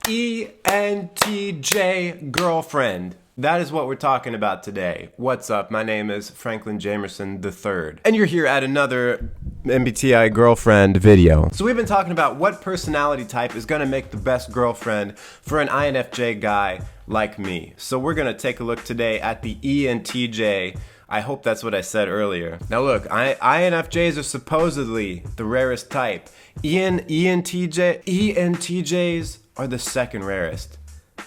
ENTJ girlfriend. That is what we're talking about today. What's up? My name is Franklin Jamerson III. And you're here at another MBTI girlfriend video. So we've been talking about what personality type is going to make the best girlfriend for an INFJ guy like me. So we're going to take a look today at the ENTJ. I hope that's what I said earlier. Now look, INFJs are supposedly the rarest type. ENTJs are the second rarest.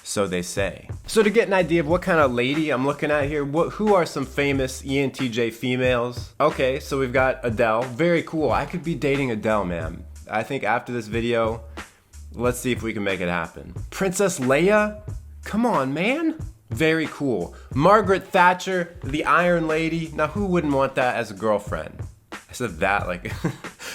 So they say. So to get an idea of what kind of lady I'm looking at here, who are some famous ENTJ females? Okay, so we've got Adele. Very cool. I could be dating Adele, man. I think after this video, let's see if we can make it happen. Princess Leia? Come on, man. Very cool. Margaret Thatcher, the Iron Lady. Now, who wouldn't want that as a girlfriend? I said that like,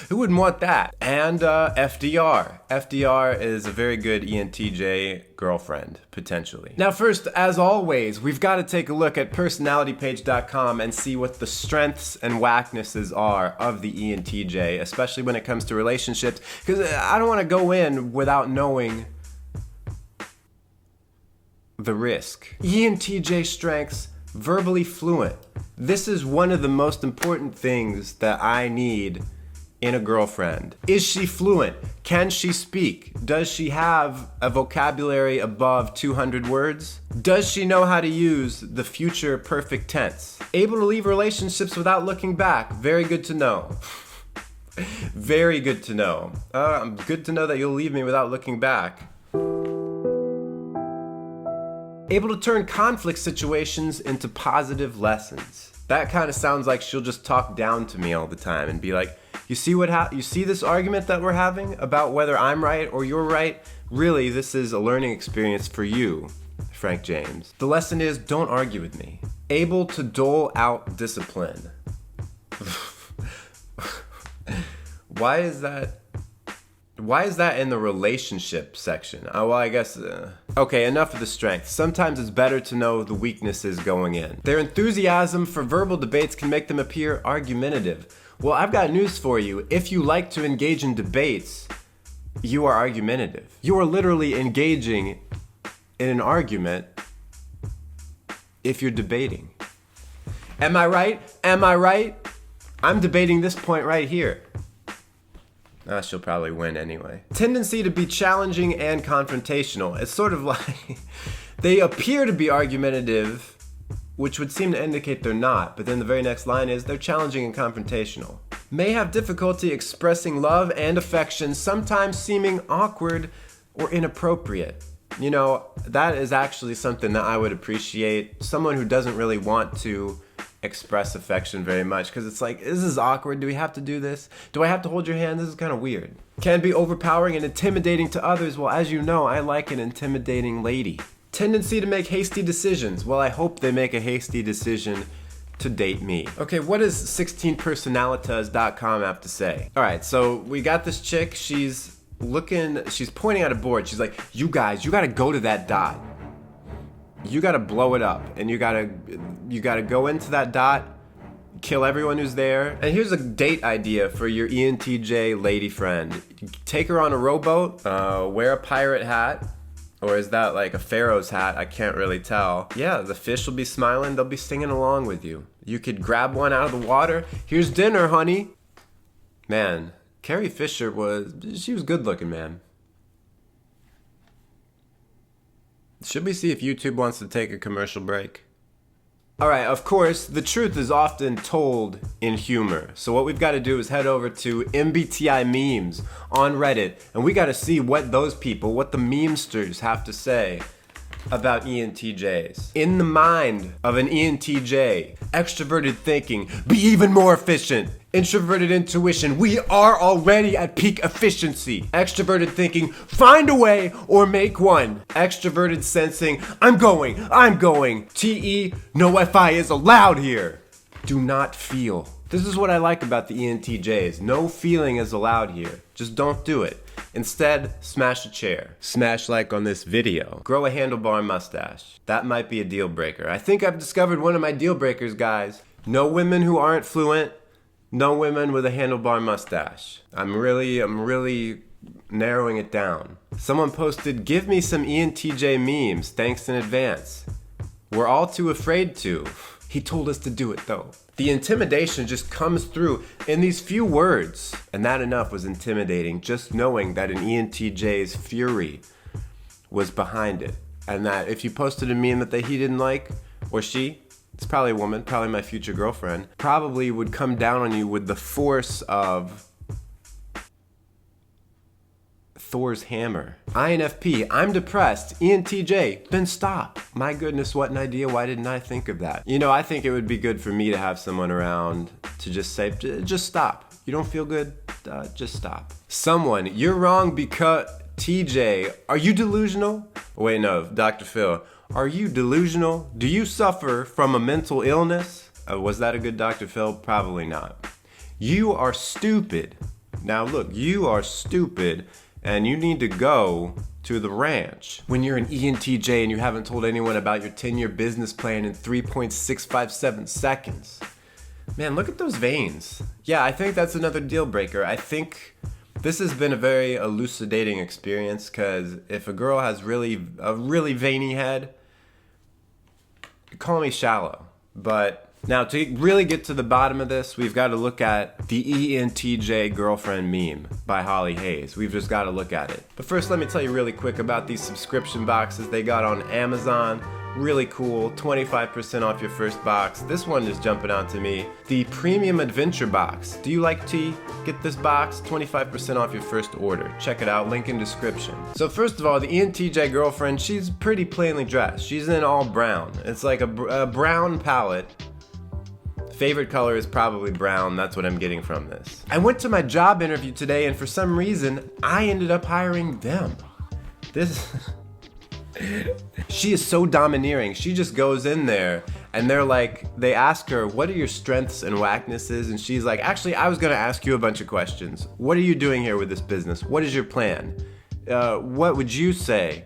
who wouldn't want that? And FDR. FDR is a very good ENTJ girlfriend, potentially. Now first, as always, we've got to take a look at personalitypage.com and see what the strengths and whacknesses are of the ENTJ, especially when it comes to relationships, because I don't want to go in without knowing the risk. ENTJ strengths, verbally fluent. This is one of the most important things that I need in a girlfriend. Is she fluent? Can she speak? Does she have a vocabulary above 200 words? Does she know how to use the future perfect tense? Able to leave relationships without looking back. Very good to know. Very good to know. Good to know that you'll leave me without looking back. Able to turn conflict situations into positive lessons. That kind of sounds like she'll just talk down to me all the time and be like, you see you see this argument that we're having about whether I'm right or you're right? Really, this is a learning experience for you, Frank James. The lesson is, don't argue with me. Able to dole out discipline. Why is that in the relationship section? Oh, well, I guess... Okay, enough of the strengths. Sometimes it's better to know the weaknesses going in. Their enthusiasm for verbal debates can make them appear argumentative. Well, I've got news for you. If you like to engage in debates, you are argumentative. You are literally engaging in an argument if you're debating. Am I right? Am I right? I'm debating this point right here. She'll probably win anyway. Tendency to be challenging and confrontational. It's sort of like they appear to be argumentative, which would seem to indicate they're not, but then the very next line is they're challenging and confrontational. May have difficulty expressing love and affection, sometimes seeming awkward or inappropriate. You know, that is actually something that I would appreciate. Someone who doesn't really want to express affection very much, because it's like, this is awkward. Do we have to do this? Do I have to hold your hand? This is kind of weird. Can be overpowering and intimidating to others. Well, as you know, I like an intimidating lady. Tendency to make hasty decisions. Well, I hope they make a hasty decision to date me. Okay, what does 16personalitas.com have to say? All right, so we got this chick. She's pointing at a board. She's like, you guys, you got to go to that dot. You gotta blow it up, and you gotta go into that dot, kill everyone who's there. And here's a date idea for your ENTJ lady friend. Take her on a rowboat, wear a pirate hat, or is that like a pharaoh's hat? I can't really tell. Yeah, the fish will be smiling, they'll be singing along with you. You could grab one out of the water. Here's dinner, honey. Man, Carrie Fisher she was good looking, man. Should we see if YouTube wants to take a commercial break? Alright, of course, the truth is often told in humor. So what we've got to do is head over to MBTI memes on Reddit, and we got to see what the memesters have to say about ENTJs. In the mind of an ENTJ, extroverted thinking, be even more efficient. Introverted intuition, we are already at peak efficiency. Extroverted thinking, find a way or make one. Extroverted sensing, I'm going. TE, no FI is allowed here. Do not feel. This is what I like about the ENTJs. No feeling is allowed here. Just don't do it. Instead, smash a chair. Smash like on this video. Grow a handlebar mustache. That might be a deal breaker. I think I've discovered one of my deal breakers, guys. No women who aren't fluent. No women with a handlebar mustache. I'm really narrowing it down. Someone posted, "Give me some ENTJ memes, thanks in advance. We're all too afraid to. He told us to do it though." The intimidation just comes through in these few words. And that enough was intimidating, just knowing that an ENTJ's fury was behind it. And that if you posted a meme that he didn't like, or she, it's probably a woman, probably my future girlfriend, probably would come down on you with the force of Thor's hammer. INFP, I'm depressed. ENTJ, then stop. My goodness, what an idea. Why didn't I think of that? You know, I think it would be good for me to have someone around to just say, just stop. You don't feel good? Just stop. Someone, you're wrong because TJ, are you delusional? Wait, no, Dr. Phil, are you delusional? Do you suffer from a mental illness? Was that a good Dr. Phil? Probably not. You are stupid. Now look, you are stupid. And you need to go to the ranch. When you're an ENTJ and you haven't told anyone about your 10-year business plan in 3.657 seconds. Man, look at those veins. Yeah, I think that's another deal breaker. I think this has been a very elucidating experience, because if a girl has a really veiny head, call me shallow. But now, to really get to the bottom of this, we've got to look at the ENTJ girlfriend meme by Holly Hayes. We've just got to look at it. But first, let me tell you really quick about these subscription boxes they got on Amazon. Really cool, 25% off your first box. This one is jumping out to me. The Premium Adventure Box. Do you like tea? Get this box, 25% off your first order. Check it out, link in description. So first of all, the ENTJ girlfriend, she's pretty plainly dressed. She's in all brown. It's like a brown palette. Favorite color is probably brown. That's what I'm getting from this. I went to my job interview today, and for some reason, I ended up hiring them. She is so domineering. She just goes in there, and they ask her, what are your strengths and weaknesses? And she's like, actually, I was gonna ask you a bunch of questions. What are you doing here with this business? What is your plan? What would you say?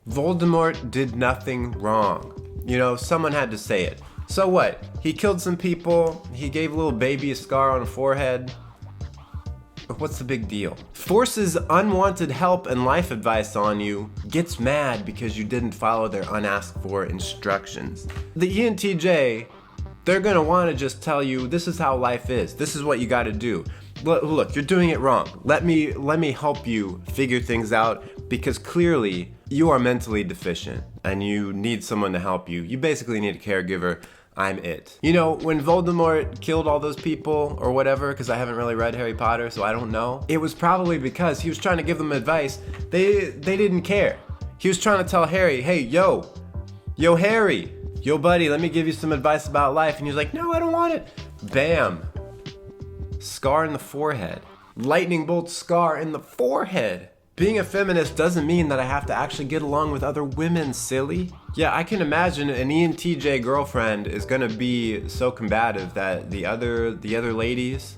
Voldemort did nothing wrong. You know, someone had to say it. So what? He killed some people, he gave a little baby a scar on the forehead. But what's the big deal? Forces unwanted help and life advice on you, gets mad because you didn't follow their unasked for instructions. The ENTJ, they're gonna wanna just tell you, this is how life is, this is what you gotta do. Look, you're doing it wrong. Let me help you figure things out, because clearly you are mentally deficient and you need someone to help you. You basically need a caregiver. I'm it. You know, when Voldemort killed all those people or whatever, because I haven't really read Harry Potter, so I don't know. It was probably because he was trying to give them advice. They didn't care. He was trying to tell Harry, hey, yo, Harry, yo, buddy, let me give you some advice about life. And he was like, no, I don't want it. Bam. Scar in the forehead. Lightning bolt scar in the forehead. Being a feminist doesn't mean that I have to actually get along with other women, silly. Yeah, I can imagine an ENTJ girlfriend is gonna be so combative that the other ladies,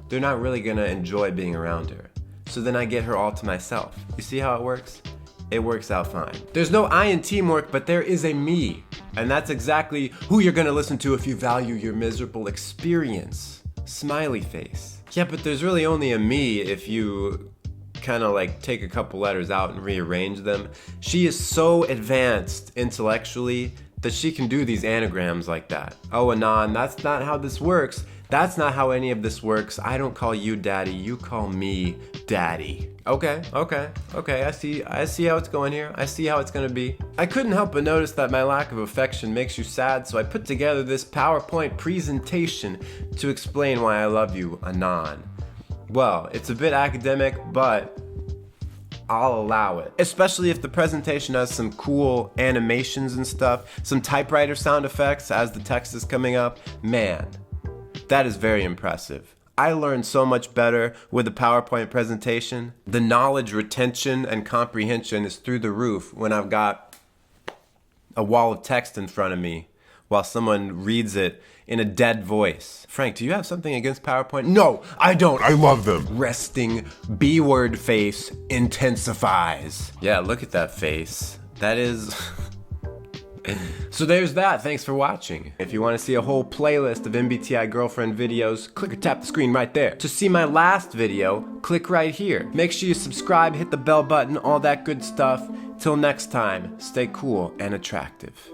they're not really gonna enjoy being around her. So then I get her all to myself. You see how it works? It works out fine. There's no I in teamwork, but there is a me. And that's exactly who you're gonna listen to if you value your miserable experience. Smiley face. Yeah, but there's really only a me if you kind of like take a couple letters out and rearrange them. She is so advanced intellectually that she can do these anagrams like that. Oh, Anon, that's not how this works. That's not how any of this works. I don't call you daddy, you call me daddy. Okay, I see how it's going here. I see how it's gonna be. I couldn't help but notice that my lack of affection makes you sad, so I put together this PowerPoint presentation to explain why I love you, Anon. Well, it's a bit academic, but I'll allow it. Especially if the presentation has some cool animations and stuff, some typewriter sound effects as the text is coming up. Man, that is very impressive. I learned so much better with a PowerPoint presentation. The knowledge retention and comprehension is through the roof when I've got a wall of text in front of me while someone reads it in a dead voice. Frank, do you have something against PowerPoint? No, I don't. I love them. Resting B-word face intensifies. Yeah, look at that face. That is So there's that. Thanks for watching. If you want to see a whole playlist of MBTI girlfriend videos, click or tap the screen right there. To see my last video, click right here. Make sure you subscribe, hit the bell button, all that good stuff. Till next time, stay cool and attractive.